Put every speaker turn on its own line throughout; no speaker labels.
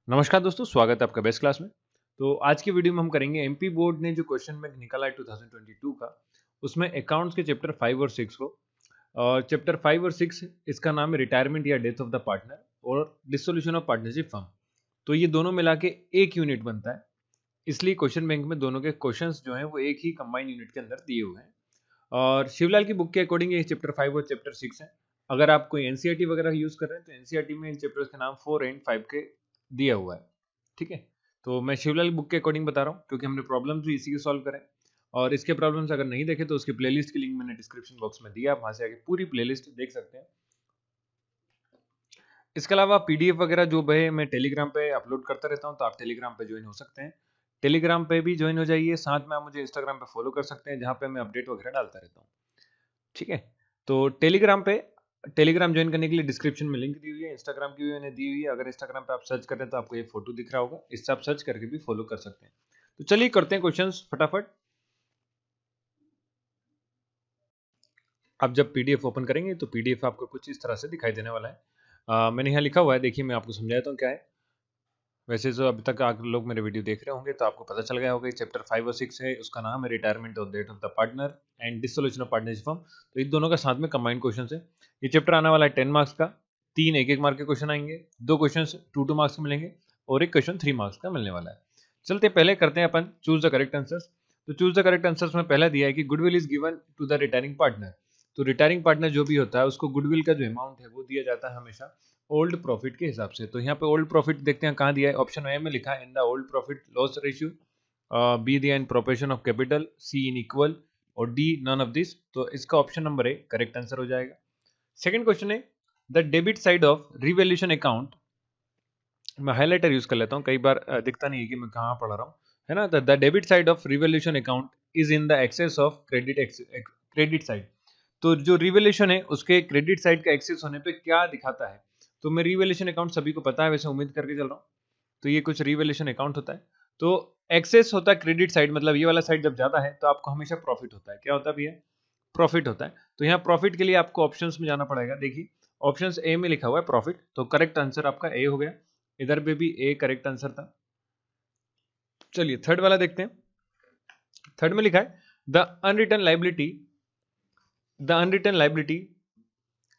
नमस्कार दोस्तों, स्वागत है आपका बेस्ट क्लास में। तो आज की वीडियो में हम करेंगे एमपी बोर्ड ने जो क्वेश्चन बैंक निकाला है 2022 का, उसमें अकाउंट्स के चैप्टर 5 और 6 को, और चैप्टर 5 और 6 इसका नाम है रिटायरमेंट या डेथ ऑफ द पार्टनर और डिसोल्यूशन ऑफ पार्टनरशिप फर्म। तो ये दोनों मिला के एक यूनिट बनता है, इसलिए क्वेश्चन बैंक में दोनों के क्वेश्चंस जो हैं वो एक ही कंबाइंड यूनिट के अंदर दिए हुए हैं। और शिवलाल की बुक के अकॉर्डिंग ये चैप्टर 5 और चैप्टर 6 है। अगर आप कोई एनसीईआरटी वगैरह यूज कर रहे हैं तो एनसीईआरटी में इन चैप्टर्स का नाम 4 एंड 5 के दिया हुआ है। ठीक है, तो मैं शिवलाल बुक के अकॉर्डिंग बता रहा हूँ क्योंकि हमने प्रॉब्लम्स भी इसी के सॉल्व करें। और इसके प्रॉब्लम्स अगर नहीं देखे तो उसकी प्लेलिस्ट की लिंक मैंने डिस्क्रिप्शन बॉक्स में दिया, आप वहां से आके पूरी प्लेलिस्ट देख सकते हैं। इसके अलावा पीडीएफ वगैरह जो है मैं टेलीग्राम पे अपलोड करता रहता हूँ, तो आप टेलीग्राम पे ज्वाइन हो सकते हैं। टेलीग्राम पे भी ज्वाइन हो जाइए, साथ में आप मुझे इंस्टाग्राम पे फॉलो कर सकते हैं जहाँ पे मैं अपडेट वगैरह डालता रहता हूँ। ठीक है, तो टेलीग्राम ज्वाइन करने के लिए डिस्क्रिप्शन में लिंक दी हुई है, इंस्टाग्राम की भी मैंने दी हुई है। अगर इंस्टाग्राम पे आप सर्च करें तो आपको ये फोटो दिख रहा होगा, इससे आप सर्च करके भी फॉलो कर सकते हैं। तो चलिए करते हैं क्वेश्चंस फटाफट। आप जब पीडीएफ ओपन करेंगे तो पीडीएफ आपको कुछ इस तरह से दिखाई देने वाला है। मैंने यहाँ लिखा हुआ है, देखिए मैं आपको समझाता हूँ क्या है। वैसे जो अभी तक आप लोग मेरे वीडियो देख रहे होंगे तो आपको पता चल गया होगा चैप्टर 5 और 6 है, उसका नाम है retirement of date of the partner and dissolution of partnership firm. तो इन दोनों का साथ में कंबाइंड क्वेश्चन है। ये चैप्टर आने वाला है 10 मार्क्स का, 3 1-1 मार्क के क्वेश्चन आएंगे, 2 क्वेश्चन 2-2 मार्क्स के मिलेंगे और एक क्वेश्चन 3 मार्क्स का मिलने वाला है। चलते पहले करते हैं अपन चूज द करेक्ट आंसर्स। तो चूज द करेक्ट आंसर्स में पहला दिया है कि goodwill is given to the retiring partner. तो रिटायरिंग पार्टनर जो भी होता है उसको गुडविल का जो अमाउंट है वो दिया जाता है हमेशा ओल्ड प्रॉफिट के हिसाब से। तो यहाँ पे ओल्ड प्रॉफिट देखते हैं कहाँ दिया है, ऑप्शन ए में लिखा है in the old profit loss ratio, B दिया in proportion of capital, C in equal और डी नन ऑफ दिस। तो इसका option number A correct answer हो जाएगा। सेकंड क्वेश्चन है the debit side of revaluation account. मैं highlighter use कर लेता हूँ, कई बार दिखता नहीं है कि मैं कहाँ पढ़ रहा हूँ, है ना। The debit side of revaluation account is in the excess of credit side. तो जो रिवैल्यूएशन है उसके क्रेडिट साइड का एक्सेस होने पे क्या दिखाता है। तो मैं रिवैल्यूएशन अकाउंट सभी को पता है, वैसे उम्मीद करके चल रहा हूँ। तो ये कुछ रिवैल्यूएशन अकाउंट होता है, तो एक्सेस होता है क्रेडिट साइड, मतलब ये वाला साइड जब ज्यादा है तो आपको हमेशा प्रॉफिट होता है। क्या होता है भैया? प्रॉफिट होता है। तो यहाँ प्रॉफिट के लिए आपको ऑप्शंस में जाना पड़ेगा। देखिए ऑप्शंस ए में लिखा हुआ है प्रॉफिट, तो करेक्ट आंसर आपका ए हो गया। इधर पे भी ए करेक्ट आंसर था। चलिए थर्ड वाला देखते हैं। थर्ड में लिखा है the unreturned liability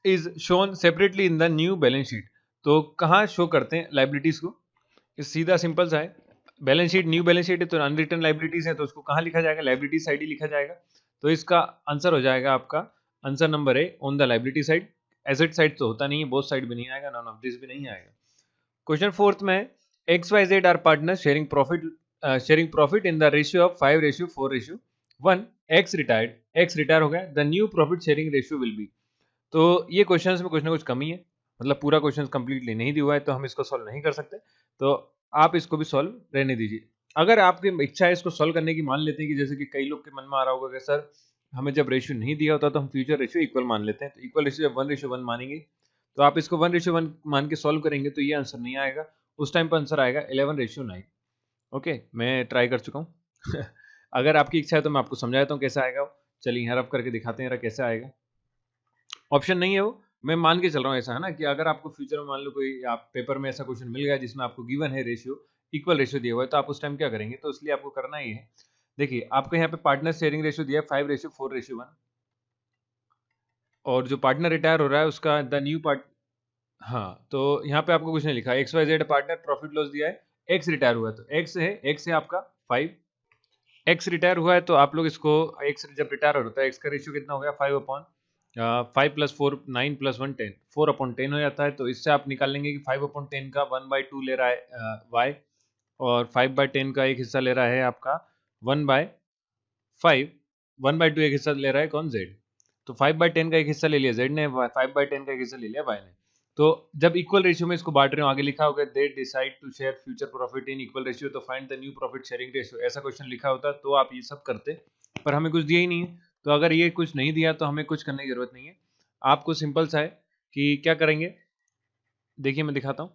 is shown separately in the new balance sheet. तो कहाँ शो करते हैं लाइबिलिटीज को? सीधा सिंपल सा है, balance sheet new balance sheet है तो अनरिटर्न लाइबिलिटीज है, तो उसको कहाँ लिखा जाएगा? लाइबिलिटी साइड ही लिखा जाएगा। तो इसका आंसर हो जाएगा आपका answer number A on the liability side. Asset side तो होता नहीं है, बोथ साइड भी नहीं आएगा, नॉन ऑफ दिस भी नहीं आएगा। क्वेश्चन फोर्थ में X Y Z are partner sharing profit in the ratio of 5:4:1। X retire हो गया, the new profit sharing ratio will be. तो ये क्वेश्चंस में कुछ ना कुछ कमी है, मतलब पूरा क्वेश्चन कंप्लीटली नहीं दिया हुआ है तो हम इसको सॉल्व नहीं कर सकते। तो आप इसको भी सॉल्व रहने दीजिए। अगर आपकी इच्छा है इसको सॉल्व करने की, मान लेते हैं कि जैसे कि कई लोग के मन में आ रहा होगा कि सर हमें जब रेशियो नहीं दिया होता तो हम फ्यूचर रेशियो इक्वल मान लेते हैं, तो इक्वल रेशियो जब 1:1 मानेंगे तो आप इसको 1:1 मान के सॉल्व करेंगे तो ये आंसर नहीं आएगा, उस टाइम पर आंसर आएगा 11:9। ओके, मैं ट्राई कर चुका हूँ अगर आपकी इच्छा है तो मैं आपको समझाता हूँ कैसे आएगा। चलिए यहाँ रफ करके दिखाते हैं कैसे आएगा। ऑप्शन नहीं है वो, मैं मान के चल रहा हूँ ऐसा, है ना, कि अगर आपको फ्यूचर में मान लो कोई आप पेपर में ऐसा क्वेश्चन मिल गया जिसमें आपको गिवन है रेशियो, इक्वल रेशियो दिया हुआ है, तो आप उस टाइम क्या करेंगे? तो इसलिए आपको करना ही है, देखिए आपको यहाँ पे पार्टनर शेयरिंग रेशियो दिया है 5:4:1, और जो पार्टनर रिटायर हो रहा है उसका द न्यू पार्ट, हाँ, तो यहाँ पे आपको कुछ नहीं लिखा, X Y Z partner profit loss दिया है, एक्स रिटायर हुआ है तो एक्स है आपका 5, एक्स रिटायर हुआ है तो आप लोग इसको, एक्स जब रिटायर होता है एक्स का रेशियो कितना हो गया? 5 + 4 9 + 1 10, 4/10 हो जाता है। तो इससे आप निकाल लेंगे कि 5/10 का 1/2 ले रहा है y, और 5/10 का एक हिस्सा ले रहा है आपका 1/5, 1/2 एक हिस्सा ले रहा है कौन? z। तो 5/10 का एक हिस्सा ले लिया z ने, 5/10 का एक हिस्सा ले लिया y ने। तो जब इक्वल रेशियो में इसको बांट रहे हो, आगे लिखा होगा they decide to share future profit in equal ratio, तो find the new profit sharing ratio, ऐसा क्वेश्चन लिखा होता तो आप ये सब करते, पर हमें कुछ दिया ही नहीं है। तो अगर ये कुछ नहीं दिया तो हमें कुछ करने की जरूरत नहीं है, आपको सिंपल सा है कि क्या करेंगे, देखिए मैं दिखाता हूँ।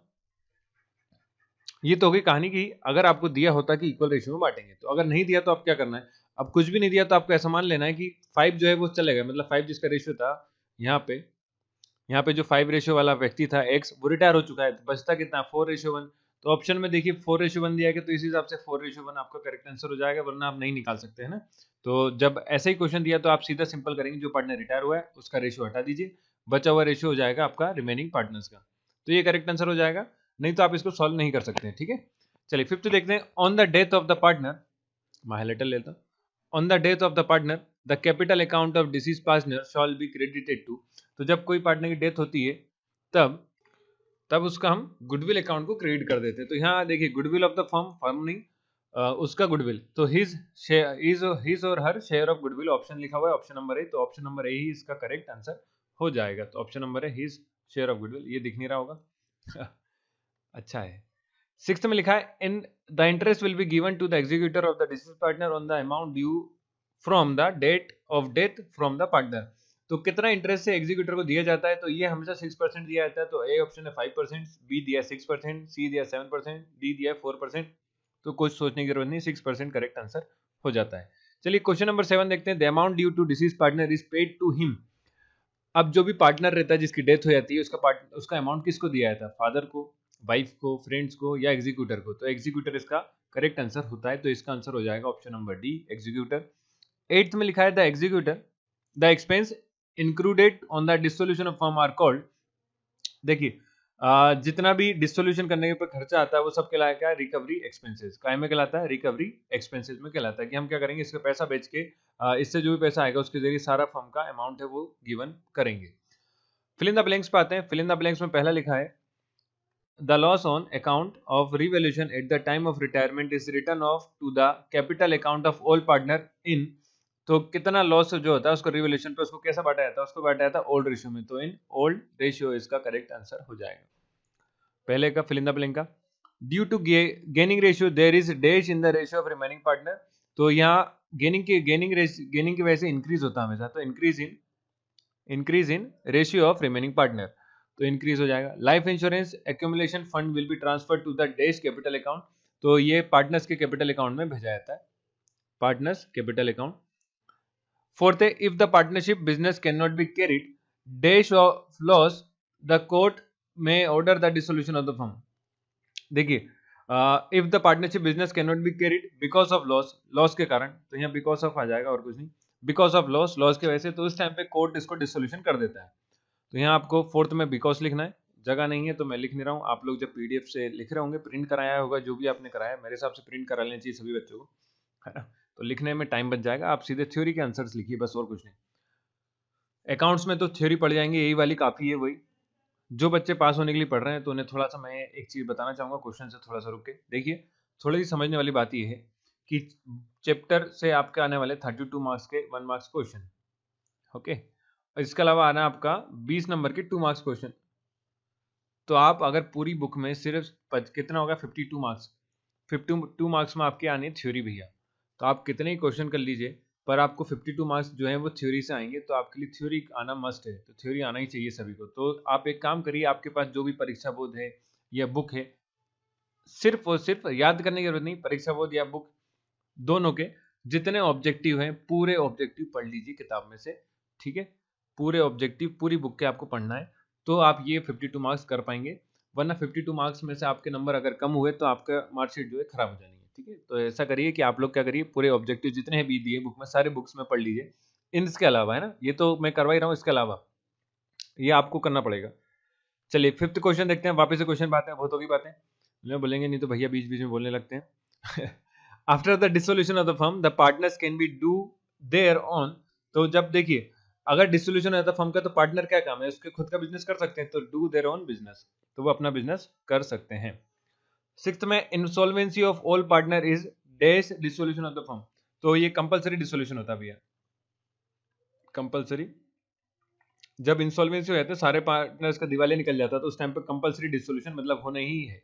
ये तो होगी कहानी की अगर आपको दिया होता कि इक्वल रेशियो में बांटेंगे, तो अगर नहीं दिया तो आप क्या करना है? अब कुछ भी नहीं दिया तो आपको ऐसा मान लेना है कि 5 जो है वो चलेगा, मतलब 5 जिसका रेशियो था, यहाँ पे जो 5 रेशियो वाला व्यक्ति था एक्स, वो रिटायर हो चुका है, तो बचता कितना? 4:1। तो ऑप्शन में देखिए 4:1 दिया है तो इस हिसाब से 4:1 आपका करेक्ट आंसर हो जाएगा, वरना आप नहीं निकाल सकते हैं ना। तो जब ऐसा ही क्वेश्चन दिया तो आप सीधा सिंपल करेंगे, जो पार्टनर रिटायर हुआ है उसका रेशियो हटा दीजिए, बचा हुआ रेशियो हो जाएगा आपका रिमेनिंग पार्टनर्स का, तो ये करेक्ट आंसर हो जाएगा। नहीं तो आप इसको सॉल्व नहीं कर सकते हैं, ठीक है। चलिए फिफ्थ देखते हैं। On the death of the partner, मैं हाईलाइटर लेता हूँ। On the death of the partner the capital account of deceased partner shall be credited to. तो जब कोई पार्टनर की डेथ होती है तब तब उसका हम गुडविल अकाउंट को क्रेडिट कर देते हैं। तो यहाँ देखिए goodwill of the firm, firm नहीं, उसका गुडविल, तो हिज और हर शेयर ऑफ गुडविल ऑप्शन लिखा हुआ है, ऑप्शन नंबर ए, तो ऑप्शन नंबर ए ही इसका करेक्ट आंसर हो जाएगा। तो ऑप्शन नंबर है हिज शेयर ऑफ गुडविल, ये दिख नहीं रहा होगा अच्छा है। सिक्स्थ में लिखा है in the interest will be given to the executor of the deceased partner on the amount due from the date of death from the partner. तो कितना इंटरेस्ट से एग्जीक्यूटर को दिया जाता है, तो ये हमेशा 6% दिया जाता है। तो ए ऑप्शन है 5%, बी दिया 6%, सी दिया 7%, डी दिया 4%। तो कुछ सोचने की जरूरत नहीं, 6% करेक्ट आंसर हो जाता है। चलिए क्वेश्चन नंबर 7 देखते हैं। The amount due to deceased partner is paid to him. अब जो भी पार्टनर रहता है जिसकी डेथ हो जाती है, उसका अमाउंट किसको दिया जाता है, फादर को, वाइफ को, फ्रेंड्स को, या एग्जीक्यूटर को। तो एग्जीक्यूटर इसका करेक्ट आंसर होता है, तो इसका आंसर हो जाएगा option number D, executor. Eighth में लिखा है the executor the expense included on the dissolution of firm are called. देखिए जितना भी डिसोल्यूशन करने के ऊपर खर्चा आता है वो सब कहलाता है क्या, रिकवरी एक्सपेंसेस। काय में कहलाता है, रिकवरी एक्सपेंसेस में कहलाता है। कि हम क्या करेंगे, इसका पैसा बेच के इससे जो भी पैसा आएगा उसके जरिए सारा फर्म का अमाउंट है वो गिवन करेंगे। फिल इन द ब्लैंक्स पे आते हैं। फिल इन द ब्लैंक्स में पहला लिखा है the loss on account of revaluation at the time of retirement is return of to the capital account of all partner in. तो कितना लॉस जो होता है उसको रिवैल्यूएशन पे उसको कैसा बांटा जाता है, उसको बांटा जाता है ओल्ड रेशियो में। तो इन ओल्ड रेशियो इसका करेक्ट आंसर हो जाएगा पहले का, फिल इन द ब्लैंक का। Due to gaining ratio there is dash in the ratio of remaining partner. तो यहाँ गेनिंग की वजह से इंक्रीज होता है हमेशा, तो increase in ratio of remaining partner, तो इंक्रीज हो जाएगा। Life insurance accumulation fund will be transfer to the dash capital account. तो ये पार्टनर्स के कैपिटल अकाउंट में भेजा जाता है, पार्टनर्स कैपिटल अकाउंट। फोर्थ है if the partnership business can not be carried dash of loss the court में order the dissolution of the firm. देखिए if the partnership business can not be carried because of loss के कारण, तो यहाँ because of आ जाएगा और कुछ नहीं, बिकॉज ऑफ लॉस की वजह से, तो उस टाइम पे कोर्ट इसको डिसोल्यूशन कर देता है। तो यहाँ आपको फोर्थ में बिकॉज लिखना है, जगह नहीं है तो मैं लिख नहीं रहा हूँ। आप लोग जब पीडीएफ से लिख रहे होंगे, प्रिंट कराया होगा जो भी आपने कराया, मेरे हिसाब से प्रिंट करा लेना चाहिए सभी बच्चों को, है ना। तो लिखने में टाइम बच जाएगा, आप सीधे थ्योरी के आंसर्स लिखिए बस, और कुछ नहीं। अकाउंट्स में तो थ्योरी पढ़ जाएंगे, यही वाली काफी है। वही जो बच्चे पास होने के लिए पढ़ रहे हैं तो उन्हें थोड़ा सा मैं एक चीज बताना चाहूंगा, क्वेश्चन से थोड़ा सा रुक के देखिए। थोड़ी सी समझने वाली बात यह है कि चैप्टर से आपके आने वाले 32 मार्क्स के 1 मार्क्स क्वेश्चन, ओके। इसके अलावा आना आपका 20 नंबर के 2 मार्क्स क्वेश्चन। तो आप अगर पूरी बुक में सिर्फ कितना होगा, 52 मार्क्स, 52 मार्क्स में आपके आने थ्योरी भैया। तो आप कितने ही क्वेश्चन कर लीजिए, पर आपको 52 मार्क्स जो है वो थ्योरी से आएंगे, तो आपके लिए थ्योरी आना मस्ट है। तो थ्योरी आना ही चाहिए सभी को। तो आप एक काम करिए, आपके पास जो भी परीक्षा बोर्ड है या बुक है, सिर्फ और सिर्फ याद करने की जरूरत नहीं, परीक्षा बोर्ड या बुक दोनों के जितने ऑब्जेक्टिव हैं पूरे ऑब्जेक्टिव पढ़ लीजिए किताब में से, ठीक है। पूरे ऑब्जेक्टिव पूरी बुक के आपको पढ़ना है, तो आप ये 52 मार्क्स कर पाएंगे। वरना 52 मार्क्स में से आपके नंबर अगर कम हुए तो आपका मार्कशीट जो है खराब हो जानी है, ठीक है। तो ऐसा करिए कि आप लोग क्या करिए, पूरे ऑब्जेक्टिव जितने भी दिए बुक में सारे बुक्स में पढ़ लीजिए। इसके अलावा, है ना, ये तो मैं करवा ही रहा हूँ, इसके अलावा ये आपको करना पड़ेगा। चलिए फिफ्थ क्वेश्चन देखते हैं। वापस से क्वेश्चन बातें बहुत होगी बातें, बोलेंगे नहीं तो भैया बीच बीच में बोलने लगते हैं after the dissolution of the firm the partners can be do their on. तो जब देखिए अगर डिसोल्यूशन होता है फर्म का, तो पार्टनर क्या काम है, उसके खुद का बिजनेस कर सकते हैं, तो डू देयर ओन बिजनेस, तो वो अपना बिजनेस कर सकते हैं। सिक्स्थ में insolvency of all partner is dash dissolution of the firm. तो ये कंपलसरी डिसोल्यूशन होता है भैया, कंपलसरी। जब इंसॉल्वेंसी हो जाता है, सारे पार्टनर्स का दिवालिया निकल जाता है, तो उस टाइम पे कंपलसरी डिसोल्यूशन मतलब होना ही है।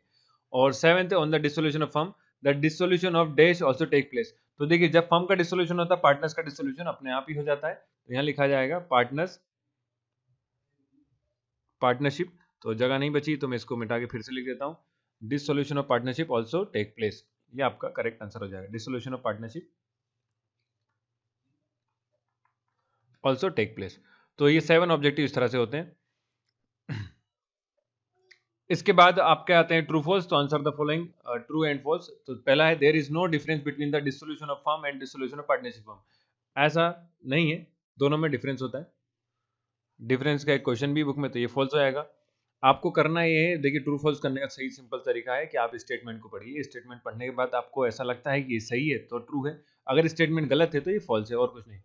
और seventh on the dissolution of firm the dissolution of dash also take place. तो देखिए जब फर्म का डिसोल्यूशन होता है, पार्टनर्स का डिसोल्यूशन अपने आप ही हो जाता है। तो यहाँ लिखा जाएगा पार्टनरशिप। तो जगह नहीं बची तो मैं इसको मिटा के फिर से लिख देता हूँ, dissolution of partnership also take place. ये आपका करेक्ट आंसर हो जाएगा, dissolution of partnership also take place. तो ये 7 ऑब्जेक्टिव इस तरह से होते हैं। इसके बाद आपके आते हैं ट्रू फॉल्स। तो answer the following true and false. तो पहला है there is no difference between the dissolution of firm and dissolution of partnership firm. ऐसा नहीं है, दोनों में डिफरेंस होता है। डिफरेंस का एक क्वेश्चन भी बुक में, तो ये फॉल्स हो जाएगा। आपको करना ये है, देखिए ट्रू फॉल्स करने का सही सिंपल तरीका है कि आप स्टेटमेंट को पढ़िए। स्टेटमेंट पढ़ने के बाद आपको ऐसा लगता है कि ये सही है तो ट्रू है, अगर स्टेटमेंट गलत है तो ये फॉल्स है, और कुछ नहीं।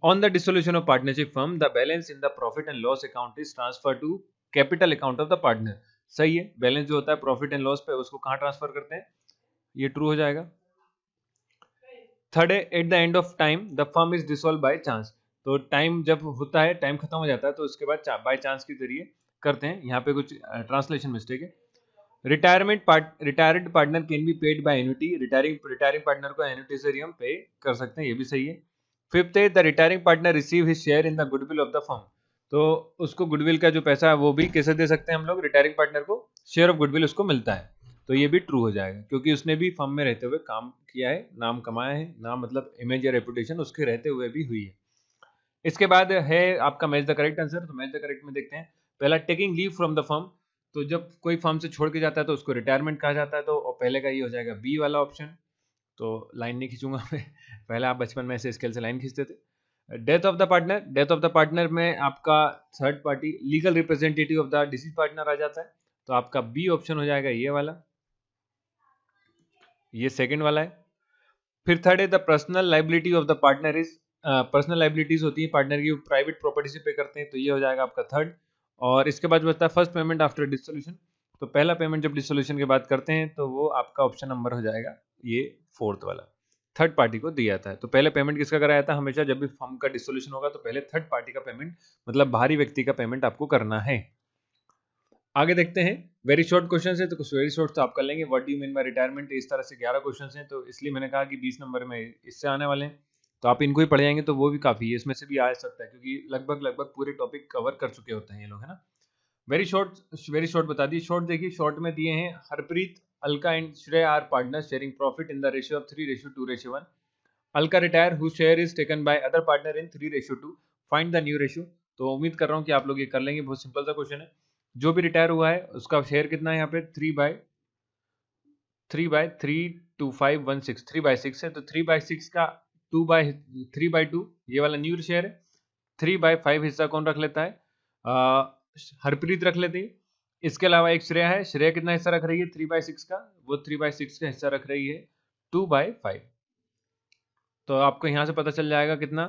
On the dissolution of partnership firm the balance in the profit and loss account is transfer to capital account of the partner. सही है, बैलेंस जो होता है प्रॉफिट एंड लॉस पे, उसको कहाँ ट्रांसफर करते हैं, ये ट्रू हो जाएगा। थर्ड है at the end of time the firm is dissolve by chance. तो टाइम जब होता है, टाइम खत्म हो जाता है, तो उसके बाद बाय चांस के जरिए करते हैं। यहाँ पे कुछ ट्रांसलेशन मिस्टेक है। Retired partner can be paid by annuity. Retiring partner को एन्युटी से हम पे कर सकते हैं, ये भी सही है। फिफ्थ है the retiring partner receive his share in the goodwill of the firm. तो उसको गुडविल का जो पैसा है वो भी कैसे दे सकते हैं हम लोग, रिटायरिंग पार्टनर को शेयर ऑफ गुडविल उसको मिलता है, तो ये भी ट्रू हो जाएगा, क्योंकि उसने भी फर्म में रहते हुए काम किया है, नाम कमाया है। नाम मतलब इमेज या रेपुटेशन उसके रहते हुए भी हुई है। इसके बाद है आपका मैच द करेक्ट आंसर। तो मैच द करेक्ट में देखते हैं, पहला taking leave from the firm. तो जब कोई फर्म से छोड़ के जाता है तो उसको रिटायरमेंट कहा जाता है, तो पहले का ये हो जाएगा बी वाला ऑप्शन। तो लाइन नहीं खींचूंगा मैं, पहले आप बचपन में ऐसे स्केल से लाइन खींचते थे। Death of the partner, death of the partner में आपका third party legal representative of the deceased partner आ जाता है, तो आपका बी ऑप्शन हो जाएगा ये वाला, ये सेकंड वाला है। फिर थर्ड है the personal liability of the partner is, personal liabilities होती है पार्टनर की, प्राइवेट प्रॉपर्टी से पे करते हैं, तो ये हो जाएगा आपका थर्ड। और इसके बाद बचता है फर्स्ट पेमेंट आफ्टर डिसोल्यूशन। तो पहला पेमेंट जब डिसोल्यूशन के बाद करते हैं तो वो आपका ऑप्शन नंबर हो जाएगा ये फोर्थ वाला, थर्ड पार्टी को दिया जाता है। तो पहले पेमेंट किसका कराया था, हमेशा जब भी फर्म का डिसोल्यूशन होगा तो पहले थर्ड पार्टी का पेमेंट, मतलब बाहरी व्यक्ति का पेमेंट आपको करना है। आगे देखते हैं, वेरी शॉर्ट क्वेश्चन है, तो कुछ वेरी शॉर्ट तो आप कर लेंगे। What do you mean by retirement, इस तरह से 11 क्वेश्चन हैं, तो इसलिए मैंने कहा कि 20 नंबर में इससे आने वाले हैं, तो आप इनको ही पढ़ जाएंगे तो वो भी काफ़ी है, इसमें से भी आ सकता है, क्योंकि लगभग पूरे टॉपिक कवर कर चुके होते हैं ये लोग, है ना। वेरी शॉर्ट बता दी। शॉर्ट देखिए, शॉर्ट में दिए हैं Harpreet, Alka and Shrey are partner sharing profit in the ratio of 3:2:1। Alka retire who share is taken by other partner in 3:2। Find the new ratio. तो उम्मीद कर रहा हूँ कि आप लोग ये कर लेंगे, बहुत सिंपल सा क्वेश्चन है। जो भी रिटायर हुआ है उसका शेयर कितना है, यहाँ पे 3/3/32516, 3/6 है, तो 3/6 का 3/2 ये वाला न्यू शेयर है। 3/5 हिस्सा कौन रख लेता है, हरप्रीत रख लेती है। इसके अलावा एक श्रेया है, श्रेया कितना हिस्सा रख रही है 3/6 का, वो 3/6 का हिस्सा रख रही है 2/5। तो आपको यहाँ से पता चल जाएगा कितना,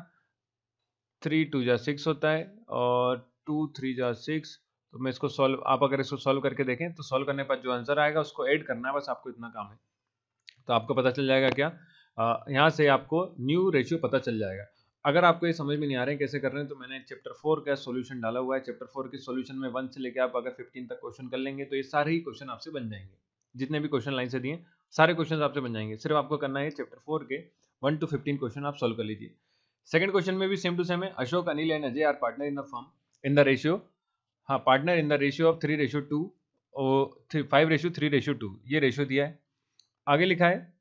3×2=6 होता है और 2×3=6। तो मैं इसको सॉल्व, आप अगर इसको सॉल्व करके देखें तो सॉल्व करने पर जो आंसर आएगा उसको ऐड करना है, बस आपको इतना काम है। तो आपको पता चल जाएगा क्या, यहाँ से आपको न्यू रेशियो पता चल जाएगा। अगर आपको ये समझ में नहीं आ रहे हैं कैसे कर रहे हैं, तो मैंने चैप्टर 4 का सॉल्यूशन डाला हुआ है। चैप्टर 4 के सॉल्यूशन में 1 से लेकर आप अगर 15 तक क्वेश्चन कर लेंगे तो ये सारे ही क्वेश्चन आपसे बन जाएंगे। जितने भी क्वेश्चन लाइन से दिए सारे क्वेश्चन आपसे बन जाएंगे। सिर्फ आपको करना है चैप्टर 4 के 1 to 15 क्वेश्चन आप सॉल्व कर लीजिए। सेकंड क्वेश्चन में भी सेम टू सेम है, Ashok, Anil and Ajay are partner in the firm in the ratio, हाँ partner in the ratio of 3:2 और 5:3:2, ये रेशियो दिया है। आगे लिखा है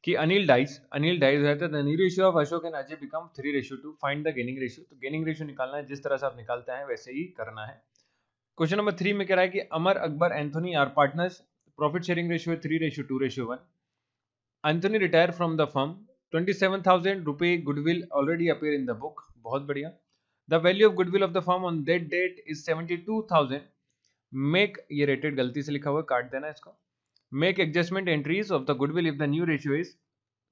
कि अनिल डाइज रहता है, the new ratio of Ashok and Ajay become 3:2। Find the gaining ratio. तो गेनिंग रेशियो निकालना है, जिस तरह से आप निकालते हैं वैसे ही करना है। क्वेश्चन नंबर 3 में कह रहा है कि Amar, Akbar, Anthony are partners, profit sharing ratio है 3:2:1। Anthony retire from the firm, 27,000 रुपए goodwill already appear in the book, बहुत बढ़िया। The value of goodwill of the firm on that date is 72,000। Make, ये रेटेड गलती से लिखा हुआ है, काट देना इसको। Make adjustment entries of the goodwill if the new ratio is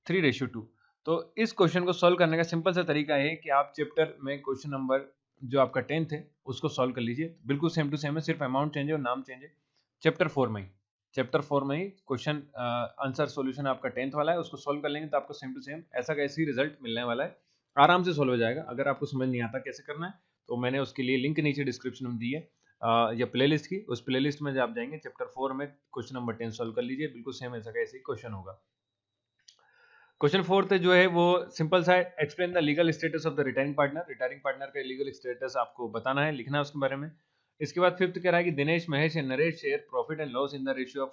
3:2। तो इस क्वेश्चन को सॉल्व करने का सिंपल सा तरीका है कि आप चैप्टर में क्वेश्चन नंबर जो आपका 10th है उसको सॉल्व कर लीजिए, बिल्कुल सेम टू सेम है, सिर्फ अमाउंट चेंज है और नाम चेंज है। चैप्टर 4 में ही क्वेश्चन आंसर सॉल्यूशन आपका 10th वाला है, उसको सॉल्व कर लेंगे तो आपको सेम टू सेम ऐसा कैसे ही रिजल्ट मिलने वाला है, आराम से सॉल्व हो जाएगा। अगर आपको समझ नहीं आता कैसे करना है तो मैंने उसके लिए लिंक नीचे डिस्क्रिप्शन में दी है, या प्लेलिस्ट की, उस प्लेलिस्ट में जब आप जाएंगे चैप्टर 4 में क्वेश्चन नंबर 10 सॉल्व कर लीजिए, बिल्कुल सेम ऐसा कैसे ही क्वेश्चन होगा। क्वेश्चन 4 जो है वो सिंपल सा है, explain the legal status of the retiring partner. Retiring partner का लीगल स्टेटस आपको बताना है, लिखना है उसके बारे में। इसके बाद 5th कह रहा है कि Dinesh, Mahesh and Naresh share profit and loss in the ratio of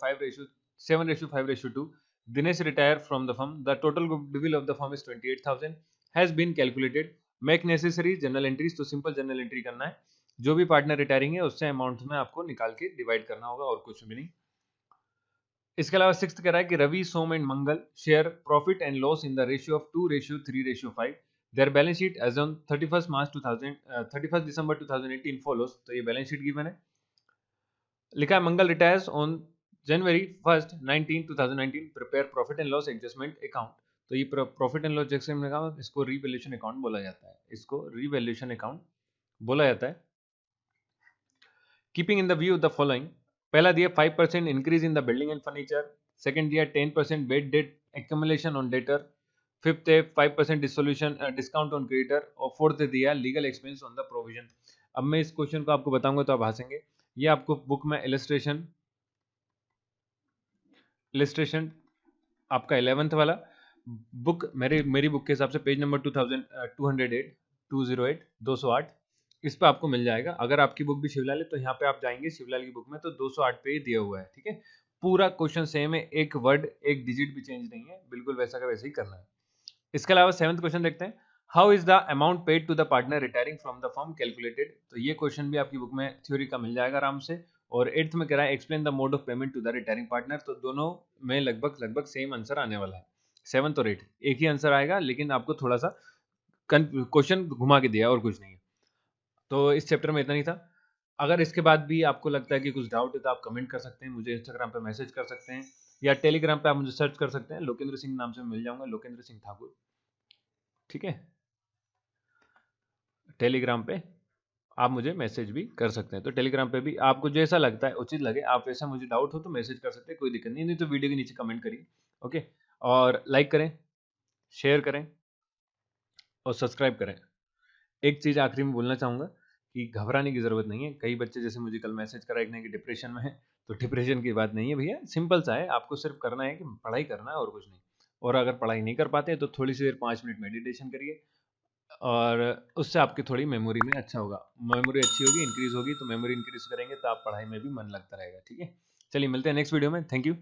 7:5:2। Dinesh retire from the firm, the total goodwill of the firm is 28,000 has been calculated. Make necessary journal entries. तो सिंपल जनरल एंट्री करना है। जो भी partner retiring है उससे amount में आपको निकाल के डिवाइड करना होगा और कुछ भी नहीं। इसके अलावा सिक्स्थ कह रहा है कि Ravi, Som and Mangal share profit and loss in the ratio of 2:3:5। Their balance sheet as on 31 December 2018 follows. तो ये बैलेंस शीट गिवन है। लिखा है Mangal retires on January 1, 2019 prepare profit and loss adjustment account. तो ये profit and loss adjustment account, इसको revaluation account बोला जाता है, इसको रीवैल्यूएशन अकाउंट बोला जाता है। Keeping in the view the following, पहला दिया 5% increase in the building and furniture, second दिया 10% bed date accumulation on debtor, fifth है 5% डिसोल्यूशन डिस्काउंट ऑन क्रेडिटर, और फोर्थ दिया legal expense on the provision. अब मैं इस क्वेश्चन को आपको बताऊंगा तो आप हंसेंगे। ये आपको बुक में इलस्ट्रेशन आपका 11th वाला बुक, मेरी बुक के हिसाब से पेज नंबर 208 इस पे आपको मिल जाएगा। अगर आपकी बुक भी शिवलाल है तो यहाँ पे आप जाएंगे शिवलाल की बुक में तो 208 पे ही दिया हुआ है, ठीक है। पूरा क्वेश्चन सेम है, एक वर्ड एक डिजिट भी चेंज नहीं है, बिल्कुल वैसा का वैसे ही करना है। इसके अलावा 7th क्वेश्चन देखते हैं। How is the amount paid to the partner retiring from the firm calculated. तो ये क्वेश्चन भी आपकी बुक में थ्योरी का मिल जाएगा आराम से। और 8th में कह रहा है explain the mode of payment to the retiring partner. तो दोनों में लगभग सेम आंसर आने वाला है। 7th और 8th एक ही आंसर आएगा, लेकिन आपको थोड़ा सा क्वेश्चन घुमा के दिया और कुछ नहीं है। तो इस चैप्टर में इतना ही था। अगर इसके बाद भी आपको लगता है कि कुछ डाउट है तो आप कमेंट कर सकते हैं, मुझे इंस्टाग्राम पे मैसेज कर सकते हैं, या टेलीग्राम पे आप मुझे सर्च कर सकते हैं, लोकेंद्र सिंह नाम से मिल जाऊंगा, लोकेंद्र सिंह ठाकुर, ठीक है। टेलीग्राम पे आप मुझे मैसेज भी कर सकते हैं। तो टेलीग्राम पे भी आपको जैसा लगता है उचित लगे, आप वैसा मुझे डाउट हो तो मैसेज कर सकते हैं, कोई दिक्कत नहीं तो वीडियो के नीचे कमेंट करिए, ओके। और लाइक करें, शेयर करें और सब्सक्राइब करें। एक चीज़ आखिरी में बोलना चाहूँगा कि घबराने की ज़रूरत नहीं है। कई बच्चे जैसे मुझे कल मैसेज करा कि डिप्रेशन में है, तो डिप्रेशन की बात नहीं है भैया, सिंपल सा है। आपको सिर्फ करना है कि पढ़ाई करना है और कुछ नहीं। और अगर पढ़ाई नहीं कर पाते हैं तो थोड़ी सी देर 5 मिनट मेडिटेशन करिए, और उससे आपकी थोड़ी मेमोरी में अच्छा होगा। मेमोरी अच्छी होगी, इंक्रीज होगी, तो मेमोरी इंक्रीज करेंगे तो आप पढ़ाई में भी मन लगता रहेगा, ठीक है। चलिए मिलते हैं नेक्स्ट वीडियो में। Thank you.